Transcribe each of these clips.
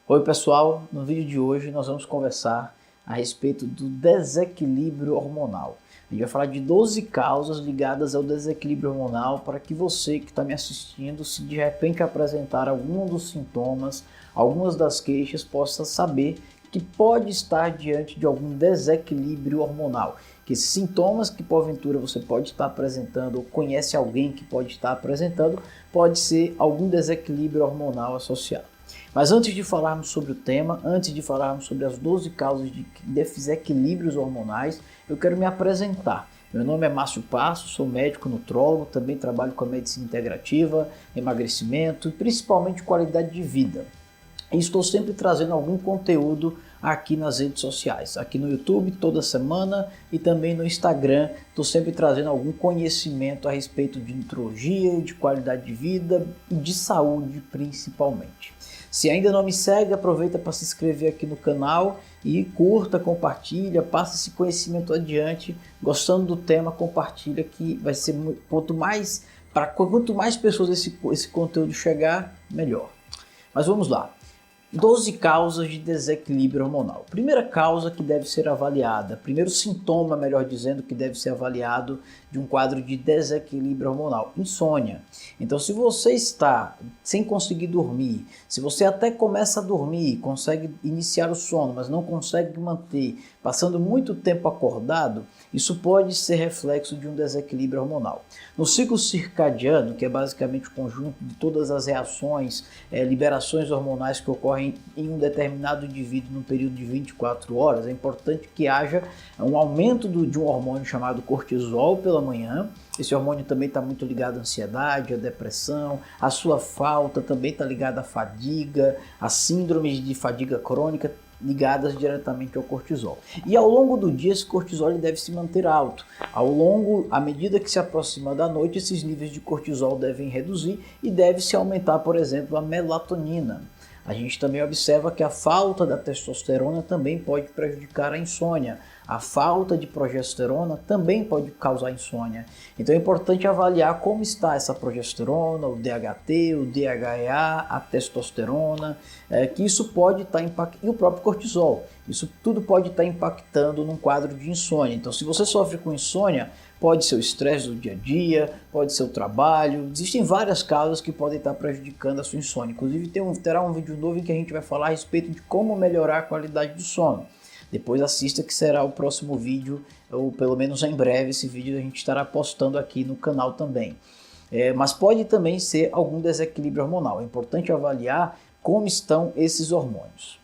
Oi pessoal, no vídeo de hoje nós vamos conversar a respeito do desequilíbrio hormonal. A gente vai falar de 12 causas ligadas ao desequilíbrio hormonal para que você que está me assistindo, se de repente apresentar algum dos sintomas, algumas das queixas, possa saber que pode estar diante de algum desequilíbrio hormonal. Que esses sintomas que porventura você pode estar apresentando ou conhece alguém que pode estar apresentando, pode ser algum desequilíbrio hormonal associado. Mas antes de falarmos sobre o tema, antes de falarmos sobre as 12 causas de desequilíbrios hormonais, eu quero me apresentar. Meu nome é Márcio Passo, sou médico nutrólogo, também trabalho com a medicina integrativa, emagrecimento e principalmente qualidade de vida. E estou sempre trazendo algum conteúdo aqui nas redes sociais, aqui no YouTube toda semana e também no Instagram. Estou sempre trazendo algum conhecimento a respeito de nutrologia, de qualidade de vida e de saúde principalmente. Se ainda não me segue, aproveita para se inscrever aqui no canal e curta, compartilha, passa esse conhecimento adiante. Gostando do tema, compartilha, que vai ser quanto mais pessoas esse conteúdo chegar, melhor. Mas vamos lá. 12 causas de desequilíbrio hormonal. Primeira causa que deve ser avaliada, primeiro sintoma, melhor dizendo, que deve ser avaliado de um quadro de desequilíbrio hormonal, insônia. Então, se você está sem conseguir dormir, se você até começa a dormir, consegue iniciar o sono, mas não consegue manter, passando muito tempo acordado, isso pode ser reflexo de um desequilíbrio hormonal. No ciclo circadiano, que é basicamente o conjunto de todas as reações, liberações hormonais que ocorrem em um determinado indivíduo no período de 24 horas, é importante que haja um aumento de um hormônio chamado cortisol pela manhã. Esse hormônio também está muito ligado à ansiedade, à depressão, a sua falta também está ligada à fadiga, a síndromes de fadiga crônica ligadas diretamente ao cortisol. E ao longo do dia esse cortisol deve se manter alto. À medida que se aproxima da noite, esses níveis de cortisol devem reduzir e deve-se aumentar, por exemplo, a melatonina. A gente também observa que a falta da testosterona também pode prejudicar a insônia. A falta de progesterona também pode causar insônia. Então é importante avaliar como está essa progesterona, o DHT, o DHEA, a testosterona, que isso pode estar impactando, e o próprio cortisol. Isso tudo pode estar impactando num quadro de insônia. Então, se você sofre com insônia, pode ser o estresse do dia a dia, pode ser o trabalho, existem várias causas que podem estar prejudicando a sua insônia. Inclusive terá um vídeo novo em que a gente vai falar a respeito de como melhorar a qualidade do sono. Depois assista, que será o próximo vídeo, ou pelo menos em breve esse vídeo a gente estará postando aqui no canal também. Mas pode também ser algum desequilíbrio hormonal, é importante avaliar como estão esses hormônios.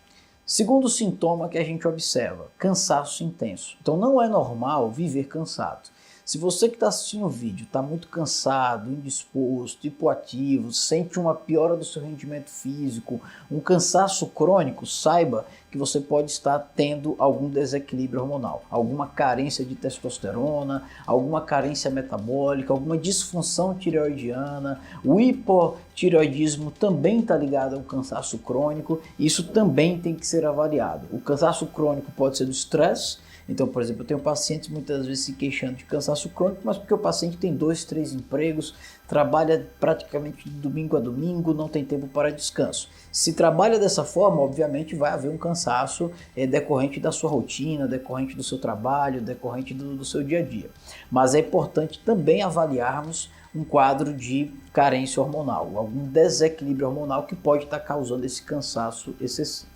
Segundo sintoma que a gente observa, cansaço intenso. Então não é normal viver cansado. Se você que está assistindo o vídeo está muito cansado, indisposto, hipoativo, sente uma piora do seu rendimento físico, um cansaço crônico, saiba que você pode estar tendo algum desequilíbrio hormonal, alguma carência de testosterona, alguma carência metabólica, alguma disfunção tireoidiana. O hipotireoidismo também está ligado ao cansaço crônico, e isso também tem que ser avaliado. O cansaço crônico pode ser do estresse. Então, por exemplo, eu tenho pacientes muitas vezes se queixando de cansaço crônico, mas porque o paciente tem 2, 3 empregos, trabalha praticamente de domingo a domingo, não tem tempo para descanso. Se trabalha dessa forma, obviamente vai haver um cansaço decorrente da sua rotina, decorrente do seu trabalho, decorrente do seu dia a dia. Mas é importante também avaliarmos um quadro de carência hormonal, algum desequilíbrio hormonal que pode estar causando esse cansaço excessivo.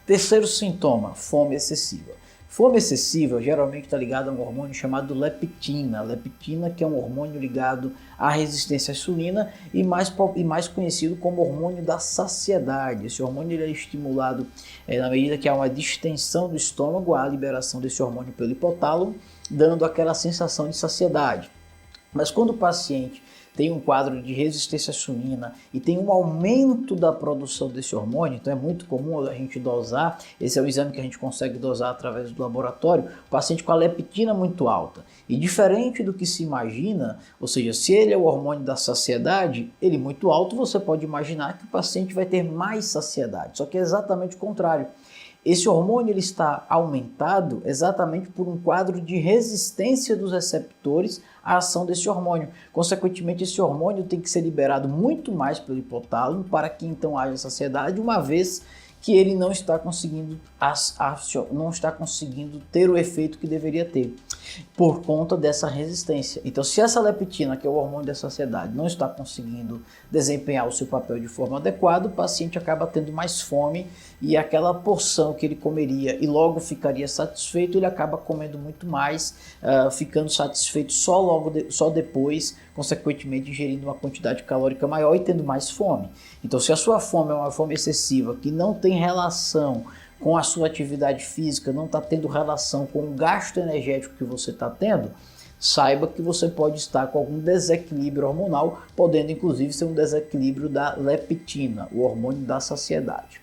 Terceiro sintoma, fome excessiva. Fome excessiva geralmente está ligada a um hormônio chamado leptina. Leptina, que é um hormônio ligado à resistência à insulina e mais conhecido como hormônio da saciedade. Esse hormônio ele é estimulado na medida que há uma distensão do estômago, há a liberação desse hormônio pelo hipotálamo, dando aquela sensação de saciedade. Mas quando o paciente tem um quadro de resistência à insulina e tem um aumento da produção desse hormônio, então é muito comum a gente dosar, esse é o exame que a gente consegue dosar através do laboratório, o paciente com a leptina muito alta. E diferente do que se imagina, ou seja, se ele é o hormônio da saciedade, ele muito alto, você pode imaginar que o paciente vai ter mais saciedade, só que é exatamente o contrário. Esse hormônio ele está aumentado exatamente por um quadro de resistência dos receptores à ação desse hormônio. Consequentemente, esse hormônio tem que ser liberado muito mais pelo hipotálamo para que então haja saciedade, uma vez que ele não está conseguindo ter o efeito que deveria ter, por conta dessa resistência. Então, se essa leptina, que é o hormônio da saciedade, não está conseguindo desempenhar o seu papel de forma adequada, o paciente acaba tendo mais fome e aquela porção que ele comeria e logo ficaria satisfeito, ele acaba comendo muito mais, ficando satisfeito só depois, consequentemente ingerindo uma quantidade calórica maior e tendo mais fome. Então, se a sua fome é uma fome excessiva, que não tem relação com a sua atividade física, não está tendo relação com o gasto energético que você está tendo, saiba que você pode estar com algum desequilíbrio hormonal, podendo inclusive ser um desequilíbrio da leptina, o hormônio da saciedade.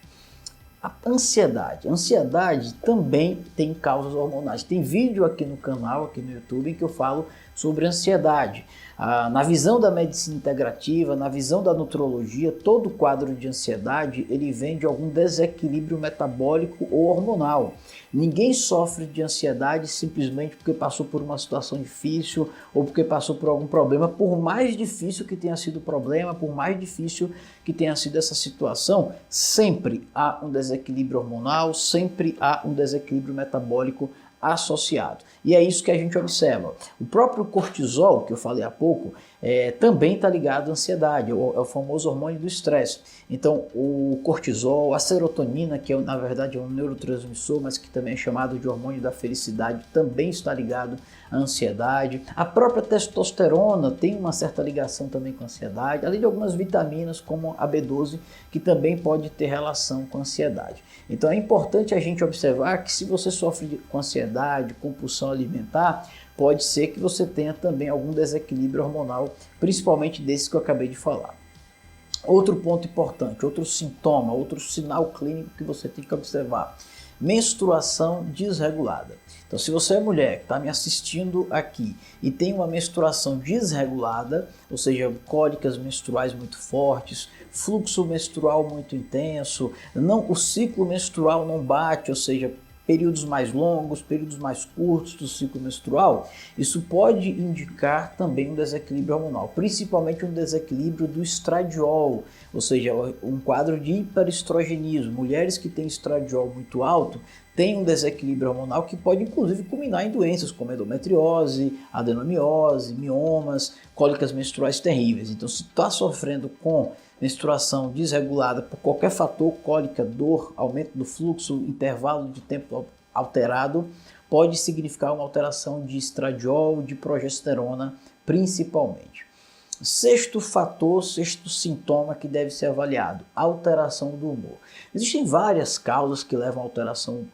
A ansiedade. A ansiedade também tem causas hormonais. Tem vídeo aqui no canal, aqui no YouTube, em que eu falo sobre ansiedade. Na visão da medicina integrativa, na visão da nutrologia, todo quadro de ansiedade ele vem de algum desequilíbrio metabólico ou hormonal. Ninguém sofre de ansiedade simplesmente porque passou por uma situação difícil ou porque passou por algum problema, por mais difícil que tenha sido o problema, por mais difícil que tenha sido essa situação, sempre há um desequilíbrio hormonal, sempre há um desequilíbrio metabólico associado. E é isso que a gente observa. O próprio cortisol, que eu falei há pouco, também está ligado à ansiedade, é o famoso hormônio do estresse. Então, o cortisol, a serotonina, que na verdade é um neurotransmissor, mas que também é chamado de hormônio da felicidade, também está ligado à ansiedade. A própria testosterona tem uma certa ligação também com a ansiedade, além de algumas vitaminas, como a B12, que também pode ter relação com a ansiedade. Então, é importante a gente observar que se você sofre com ansiedade, compulsão alimentar, pode ser que você tenha também algum desequilíbrio hormonal, principalmente desse que eu acabei de falar. Outro ponto importante, outro sintoma, outro sinal clínico que você tem que observar: menstruação desregulada. Então, se você é mulher que está me assistindo aqui e tem uma menstruação desregulada, ou seja, cólicas menstruais muito fortes, fluxo menstrual muito intenso, o ciclo menstrual não bate, ou seja, períodos mais longos, períodos mais curtos do ciclo menstrual, isso pode indicar também um desequilíbrio hormonal, principalmente um desequilíbrio do estradiol, ou seja, um quadro de hiperestrogenismo. Mulheres que têm estradiol muito alto têm um desequilíbrio hormonal que pode inclusive culminar em doenças como endometriose, adenomiose, miomas, cólicas menstruais terríveis. Então, se está sofrendo com menstruação desregulada por qualquer fator, cólica, dor, aumento do fluxo, intervalo de tempo alterado, pode significar uma alteração de estradiol, de progesterona, principalmente. Sexto fator, sexto sintoma que deve ser avaliado: alteração do humor. Existem várias causas que levam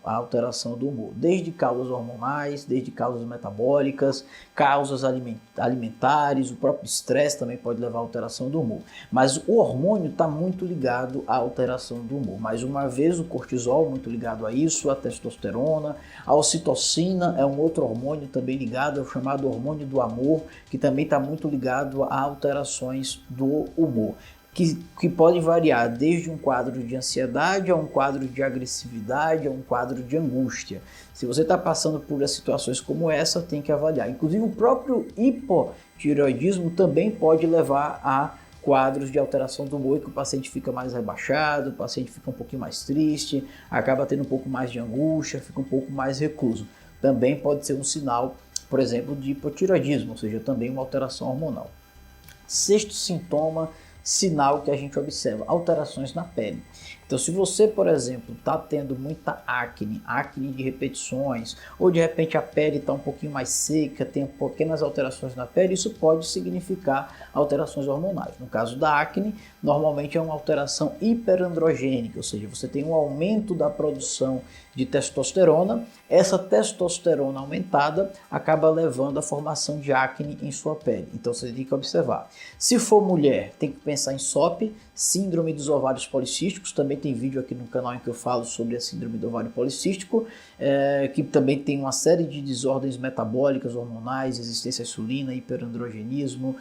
à alteração do humor, desde causas hormonais, desde causas metabólicas, causas alimentares, o próprio estresse também pode levar à alteração do humor. Mas o hormônio está muito ligado à alteração do humor. Mais uma vez, o cortisol muito ligado a isso, a testosterona, a ocitocina é um outro hormônio também ligado, é o chamado hormônio do amor, que também está muito ligado a alterações do humor, que podem variar desde um quadro de ansiedade a um quadro de agressividade, a um quadro de angústia. Se você está passando por situações como essa, tem que avaliar. Inclusive, o próprio hipotireoidismo também pode levar a quadros de alteração do humor, que o paciente fica mais rebaixado, o paciente fica um pouquinho mais triste, acaba tendo um pouco mais de angústia, fica um pouco mais recluso. Também pode ser um sinal, por exemplo, de hipotireoidismo, ou seja, também uma alteração hormonal. Sexto sintoma, sinal que a gente observa: alterações na pele. Então, se você, por exemplo, está tendo muita acne de repetições, ou de repente a pele está um pouquinho mais seca, tem pequenas alterações na pele, isso pode significar alterações hormonais. No caso da acne, normalmente é uma alteração hiperandrogênica, ou seja, você tem um aumento da produção de testosterona, essa testosterona aumentada acaba levando à formação de acne em sua pele. Então você tem que observar. Se for mulher, tem que pensar em SOP, síndrome dos ovários policísticos. Também tem vídeo aqui no canal em que eu falo sobre a síndrome do ovário policístico, que também tem uma série de desordens metabólicas, hormonais, resistência à insulina, hiperandrogenismo,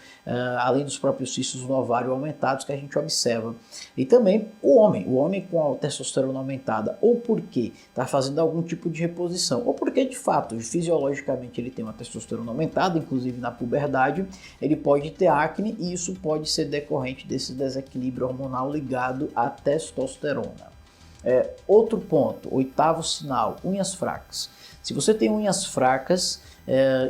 além dos próprios cistos no ovário aumentados que a gente observa. E também o homem com a testosterona aumentada, ou porque está fazendo algum tipo de reposição, ou porque de fato, fisiologicamente, ele tem uma testosterona aumentada, inclusive na puberdade, ele pode ter acne, e isso pode ser decorrente desse desequilíbrio hormonal ligado à testosterona. Outro ponto, oitavo sinal, unhas fracas. Se você tem unhas fracas,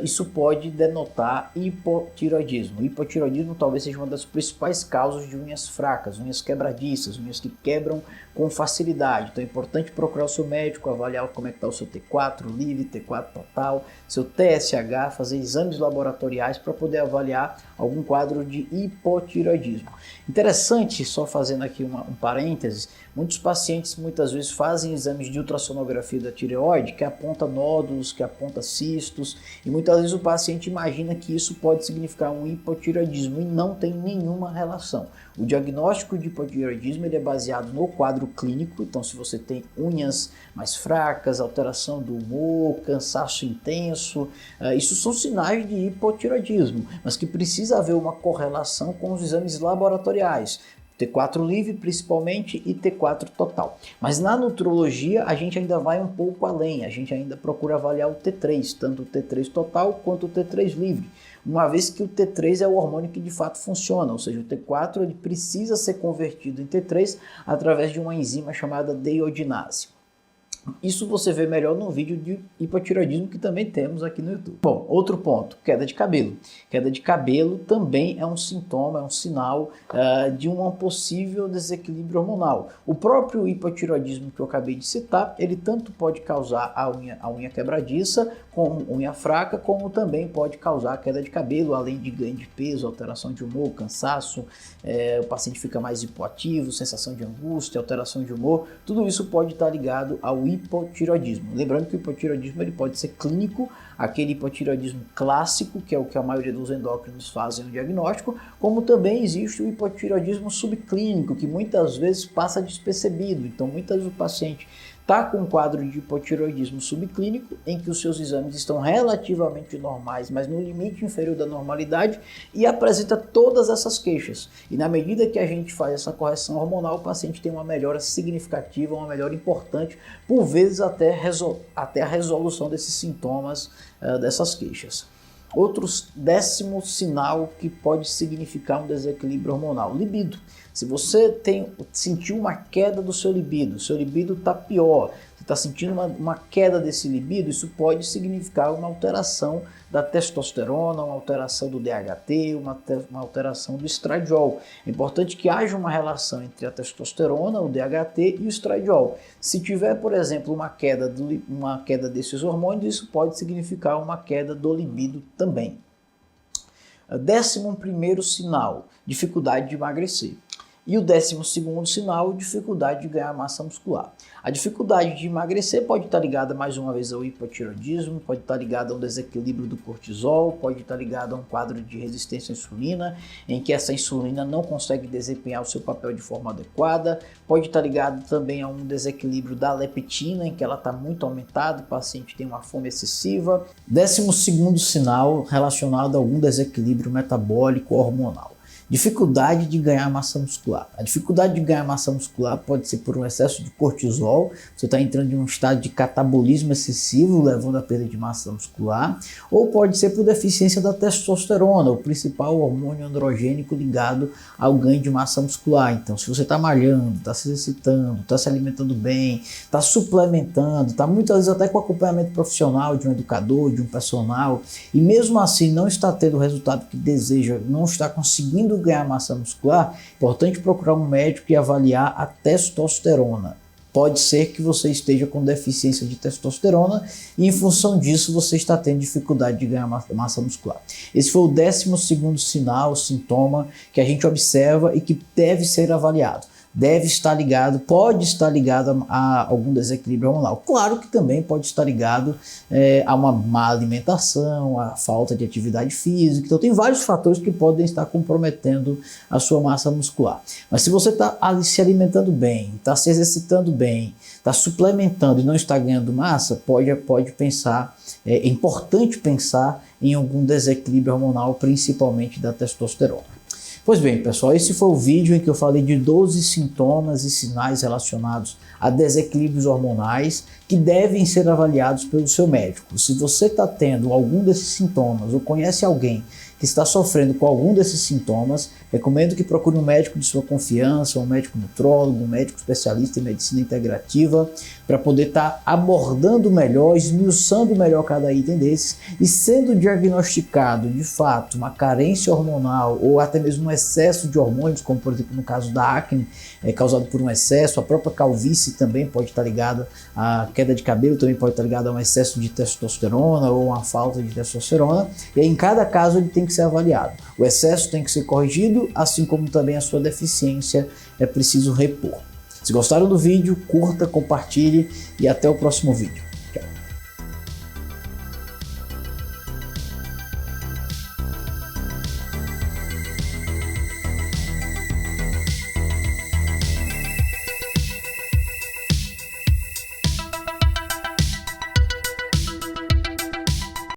isso pode denotar hipotireoidismo. O hipotireoidismo talvez seja uma das principais causas de unhas fracas, unhas quebradiças, unhas que quebram com facilidade. Então é importante procurar o seu médico, avaliar como é que está o seu T4 livre, T4 total, seu TSH, fazer exames laboratoriais para poder avaliar algum quadro de hipotireoidismo. Interessante, só fazendo aqui um parênteses, muitos pacientes muitas vezes fazem exames de ultrassonografia da tireoide que aponta nódulos, que aponta cistos, e muitas vezes o paciente imagina que isso pode significar um hipotireoidismo e não tem nenhuma relação. O diagnóstico de hipotireoidismo ele é baseado no quadro clínico, então se você tem unhas mais fracas, alteração do humor, cansaço intenso, isso são sinais de hipotireoidismo, mas que precisa haver uma correlação com os exames laboratoriais. T4 livre principalmente e T4 total. Mas na nutrologia a gente ainda vai um pouco além, a gente ainda procura avaliar o T3, tanto o T3 total quanto o T3 livre, uma vez que o T3 é o hormônio que de fato funciona, ou seja, o T4 ele precisa ser convertido em T3 através de uma enzima chamada deiodinase. Isso você vê melhor no vídeo de hipotireoidismo que também temos aqui no YouTube. Bom, outro ponto, queda de cabelo. Queda de cabelo também é um sintoma, é um sinal de um possível desequilíbrio hormonal. O próprio hipotireoidismo que eu acabei de citar, ele tanto pode causar a unha quebradiça, como unha fraca, como também pode causar queda de cabelo, além de ganho de peso, alteração de humor, cansaço, o paciente fica mais hipoativo, sensação de angústia, alteração de humor, tudo isso pode estar ligado ao hipotireoidismo. Lembrando que o hipotireoidismo ele pode ser clínico, aquele hipotireoidismo clássico, que é o que a maioria dos endócrinos fazem no diagnóstico, como também existe o hipotireoidismo subclínico, que muitas vezes passa despercebido. Então, muitas vezes o paciente está com um quadro de hipotireoidismo subclínico, em que os seus exames estão relativamente normais, mas no limite inferior da normalidade, e apresenta todas essas queixas. E na medida que a gente faz essa correção hormonal, o paciente tem uma melhora significativa, uma melhora importante, por vezes até a resolução desses sintomas, dessas queixas. Décimo sinal que pode significar um desequilíbrio hormonal, libido. Se você sentiu uma queda do seu libido está pior, você está sentindo uma queda desse libido, isso pode significar uma alteração da testosterona, uma alteração do DHT, uma alteração do estradiol. É importante que haja uma relação entre a testosterona, o DHT e o estradiol. Se tiver, por exemplo, uma queda desses hormônios, isso pode significar uma queda do libido também. 11º sinal, dificuldade de emagrecer. E o 12º sinal, dificuldade de ganhar massa muscular. A dificuldade de emagrecer pode estar ligada mais uma vez ao hipotireoidismo, pode estar ligada a um desequilíbrio do cortisol, pode estar ligada a um quadro de resistência à insulina, em que essa insulina não consegue desempenhar o seu papel de forma adequada, pode estar ligado também a um desequilíbrio da leptina, em que ela está muito aumentada, o paciente tem uma fome excessiva. 12º sinal relacionado a algum desequilíbrio metabólico hormonal. Dificuldade de ganhar massa muscular. A dificuldade de ganhar massa muscular pode ser por um excesso de cortisol, você está entrando em um estado de catabolismo excessivo, levando à perda de massa muscular, ou pode ser por deficiência da testosterona, o principal hormônio androgênico ligado ao ganho de massa muscular. Então, se você está malhando, está se exercitando, está se alimentando bem, está suplementando, está muitas vezes até com acompanhamento profissional de um educador, de um personal, e mesmo assim não está tendo o resultado que deseja, não está conseguindo ganhar massa muscular, é importante procurar um médico e avaliar a testosterona. Pode ser que você esteja com deficiência de testosterona e em função disso você está tendo dificuldade de ganhar massa muscular. Esse foi o 12º sinal, sintoma que a gente observa e que deve ser avaliado. Deve estar ligado, pode estar ligado a algum desequilíbrio hormonal. Claro que também pode estar ligado a uma má alimentação, a falta de atividade física. Então tem vários fatores que podem estar comprometendo a sua massa muscular. Mas se você está se alimentando bem, está se exercitando bem, está suplementando e não está ganhando massa, pode pensar, é importante pensar em algum desequilíbrio hormonal, principalmente da testosterona. Pois bem, pessoal, esse foi o vídeo em que eu falei de 12 sintomas e sinais relacionados a desequilíbrios hormonais que devem ser avaliados pelo seu médico. Se você está tendo algum desses sintomas ou conhece alguém que está sofrendo com algum desses sintomas, recomendo que procure um médico de sua confiança, um médico nutrólogo, um médico especialista em medicina integrativa, para poder estar abordando melhor, esmiuçando melhor cada item desses, e sendo diagnosticado de fato uma carência hormonal ou até mesmo um excesso de hormônios, como por exemplo no caso da acne, causado por um excesso, a própria calvície também pode estar ligada, a queda de cabelo também pode estar ligada a um excesso de testosterona ou uma falta de testosterona, e aí, em cada caso ele tem que ser avaliado. O excesso tem que ser corrigido, assim como também a sua deficiência é preciso repor. Se gostaram do vídeo, curta, compartilhe e até o próximo vídeo.